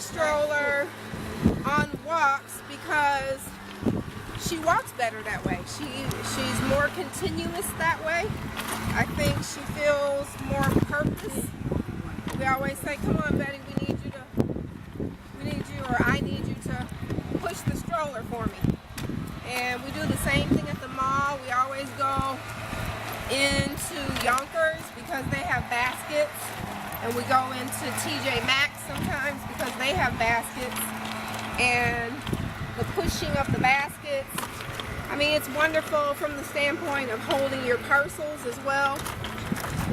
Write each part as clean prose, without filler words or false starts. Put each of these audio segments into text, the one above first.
stroller on walks because she walks better that way. She's more continuous that way. I think she feels more purpose. We always say, come on Betty, or I need you to push the stroller for me. And we do the same thing at the mall. We always go into Yonkers because they have baskets, and we go into TJ Maxx sometimes because they have baskets, and the pushing of the baskets, I mean, it's wonderful from the standpoint of holding your parcels as well.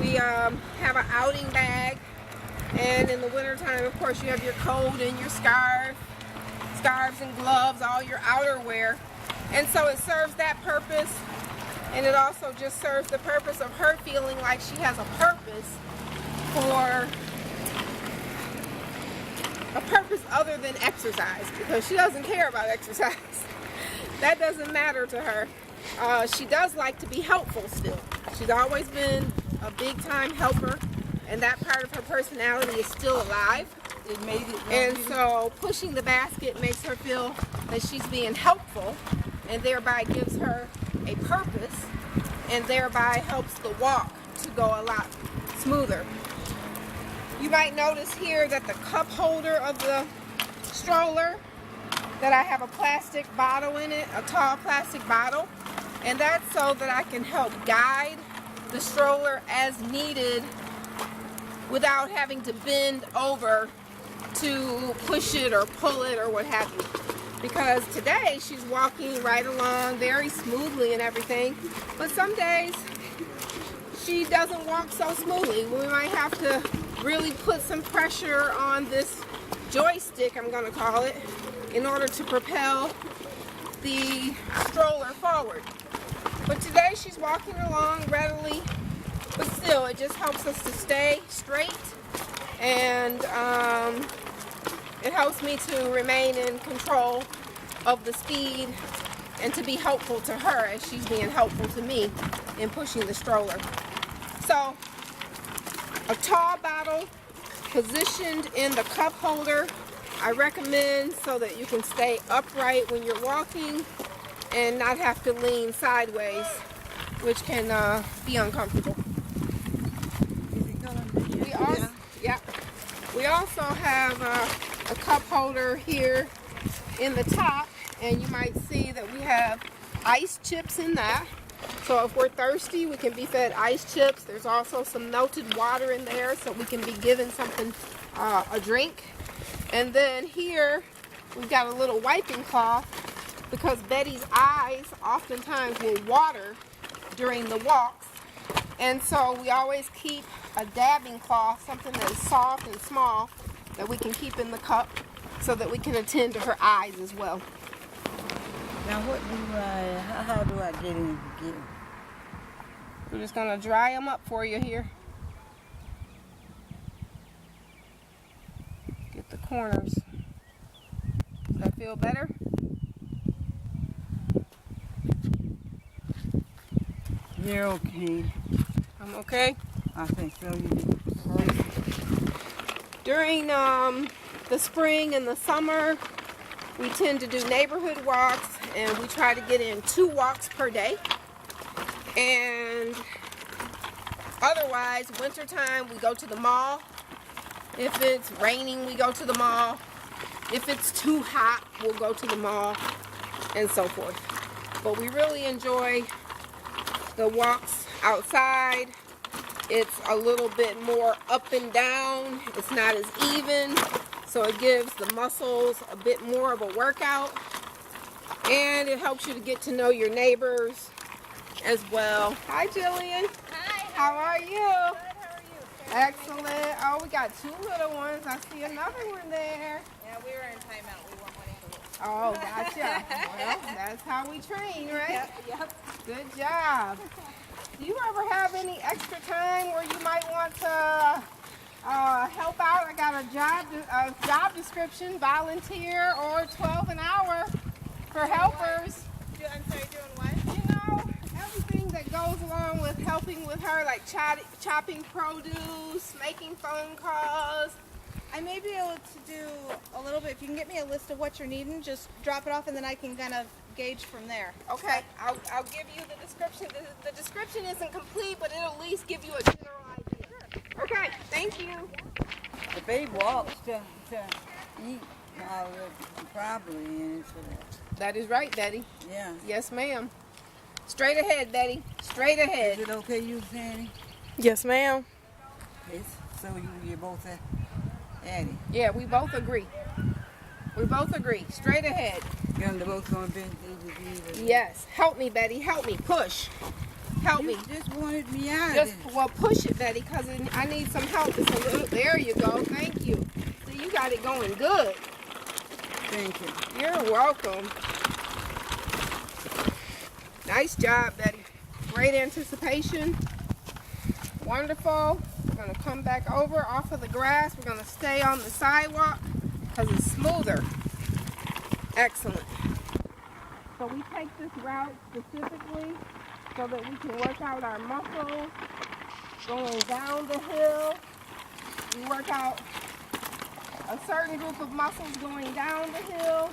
We have an outing bag, and in the wintertime, of course, you have your coat and your scarves and gloves, all your outerwear. And so it serves that purpose, and it also just serves the purpose of her feeling like she has a purpose for a purpose other than exercise, because she doesn't care about exercise. That doesn't matter to her. She does like to be helpful still. She's always been a big time helper, and that part of her personality is still alive. And so pushing the basket makes her feel that she's being helpful, and thereby gives her a purpose, and thereby helps the walk to go a lot smoother. You might notice here that the cup holder of the stroller, that I have a plastic bottle in it, a tall plastic bottle, and that's so that I can help guide the stroller as needed without having to bend over to push it or pull it or what have you. Because today she's walking right along very smoothly and everything, but some days she doesn't walk so smoothly. We might have to really put some pressure on this joystick, I'm going to call it, in order to propel the stroller forward. But today she's walking along readily, but still it just helps us to stay straight, and it helps me to remain in control of the speed and to be helpful to her as she's being helpful to me in pushing the stroller. So a tall bottle positioned in the cup holder, I recommend, so that you can stay upright when you're walking and not have to lean sideways, which can be uncomfortable. We also have a cup holder here in the top, and you might see that we have ice chips in that. So if we're thirsty, we can be fed ice chips. There's also some melted water in there, so we can be given something, a drink. And then here, we've got a little wiping cloth, because Betty's eyes oftentimes will water during the walks. And so we always keep a dabbing cloth, something that is soft and small, that we can keep in the cup so that we can attend to her eyes as well. Now how do I get in? We're just gonna dry them up for you here. Get the corners. Does that feel better? You're okay. I'm okay? I think so. During the spring and the summer, we tend to do neighborhood walks, and we try to get in 2 walks per day. And otherwise, wintertime, we go to the mall. If it's raining, we go to the mall. If it's too hot, we'll go to the mall, and so forth. But we really enjoy the walks outside. It's a little bit more up and down. It's not as even, so it gives the muscles a bit more of a workout, and it helps you to get to know your neighbors as well. Hi, Jillian. Hi. How are you? Good. How are you? Excellent. Oh, we got 2 little ones. I see another one there. Yeah, we were in timeout. We weren't wanting to look. Oh, gotcha. Well, that's how we train, right? Yep. Good job. Do you ever have any extra time where you might want to help out? I got a job description, volunteer, or 12 an hour for helpers. I'm sorry, doing what? You know, everything that goes along with helping with her, like chopping produce, making phone calls, I may be able to do a little bit. If you can get me a list of what you're needing, just drop it off and then I can kind of gauge from there. Okay, I'll give you the description. The description isn't complete, but it'll at least give you a general idea. Okay, thank you. The baby walks to eat probably, and so That is right, Betty. yeah. Yes, ma'am. Straight ahead, Betty. Straight Is ahead. it okay, you, Sandy? Yes, ma'am. Yes. So you both Addie. Yeah, we both agree. We both agree. Straight ahead. You're both gonna be. Yes. Help me, Betty. Help me. Push. Help me. You just wanted me out. Just well, push it, Betty, because I need some help. It's a little, there you go. Thank you. See, you got it going good. Thank you. You're welcome. Nice job, Betty. Great anticipation. Wonderful. We're going to come back over off of the grass. We're going to stay on the sidewalk because it's smoother. Excellent. So we take this route specifically so that we can work out our muscles going down the hill. We work out a certain group of muscles going down the hill,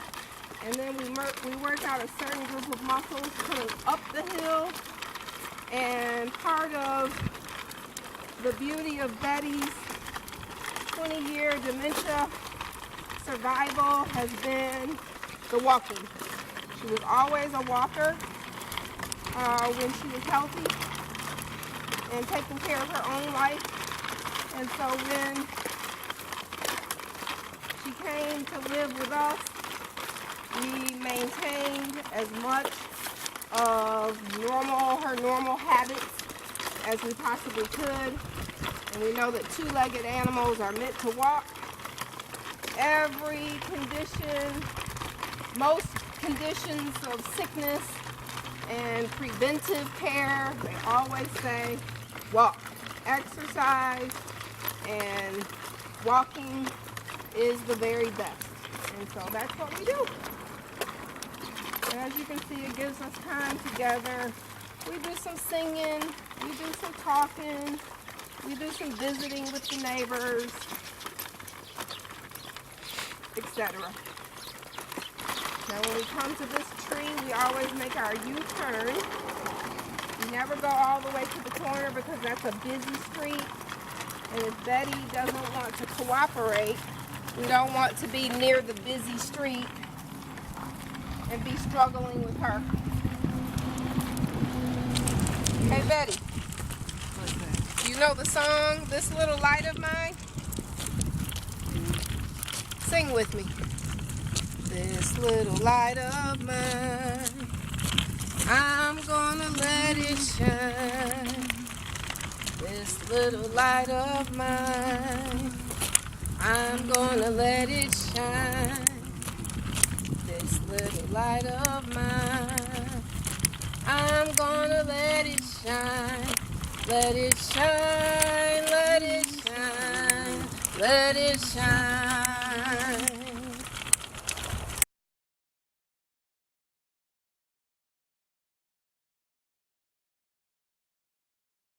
and then we work out a certain group of muscles coming up the hill. And part of the beauty of Betty's 20-year dementia survival has been the walking. She was always a walker when she was healthy and taking care of her own life. And so when she came to live with us, we maintained as much of her normal habits as we possibly could. And we know that two-legged animals are meant to walk. Every condition, most conditions of sickness and preventive care, they always say walk. Exercise and walking is the very best. And so that's what we do. And as you can see, it gives us time together. We do some singing, we do some talking, we do some visiting with the neighbors, etc. Now when we come to this tree, we always make our U-turn. We never go all the way to the corner because that's a busy street. And if Betty doesn't want to cooperate, we don't want to be near the busy street and be struggling with her. Hey Betty, What's that? you know the song, This Little Light of Mine? Sing with me. This little light of mine, I'm gonna let it shine. This little light of mine, I'm gonna let it shine. This little light of mine, I'm gonna let it shine. Let it shine, let it shine, let it shine.